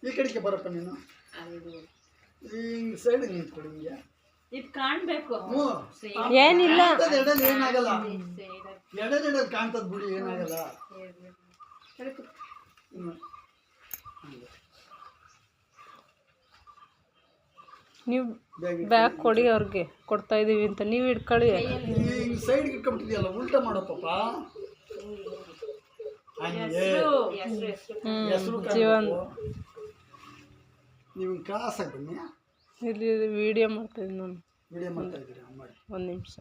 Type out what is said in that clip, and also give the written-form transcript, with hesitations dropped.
ಈ ಕಡೆಗೆ ಬರಪ್ಪ ನೀನು ಈ ಸೈಡ್ ನಿಂತ್ಕೊಡಿ ಹಿಂಗೆ ಇದು ಕಾಣ್ಬೇಕು ಏನಿಲ್ಲ ಎಡಲ್ ಏನಾಗಲ್ಲ ಎಡಲ್ ಕಾಣ್ತದ ಬಿಡಿ ಏನಾಗಲ್ಲ ನೀವು ಬ್ಯಾಗ್ ಕೊಡಿ ಅವ್ರಿಗೆ ಕೊಡ್ತಾ ಇದೀವಿ ಅಂತ ನೀವು ಇಟ್ಕೊಳ್ಳಿ ಈ ಸೈಡ್ ಇಟ್ಕೊಂಡ್ಬಿಟ್ಟಿದೆಯಲ್ಲ ಉಲ್ಟಾ ಮಾಡಪ್ಪಪ್ಪ ಜೀವನ್ ನೀವು ಕ್ಲಾಸಾಗಿ ಬನ್ನಿ ಇಲ್ಲಿ ವಿಡಿಯೋ ಮಾಡ್ತಾ ಇದ್ದೀನಿ ನಾನು ವಿಡಿಯೋ ಮಾಡ್ತಾ ಇದ್ದೀರಾ ಮಾಡಿ 1 ನಿಮಿಷ